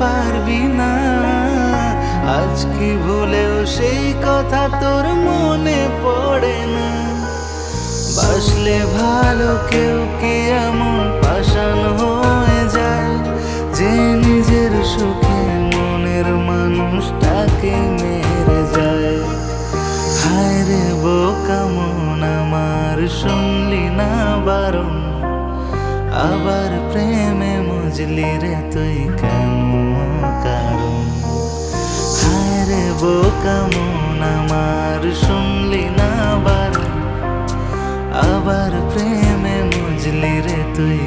পারবি না। আজ কি ভুলেও সেই কথা তোর মনে পড়ে না? বাসলে ভালো কেউ কি এমন পাষাণ হয়ে যায় যে নিজের সুখে মনের মানুষটাকে মেরে যায়? হায় রে বোকা মন আমার, শুনলি না বারণ, আবার প্রেমে মজলি রে তুই কেন কারণ? হায় রে বোকা মন আমার, শুনলি না বারণ, আবার প্রেমে মজলি রে তুই।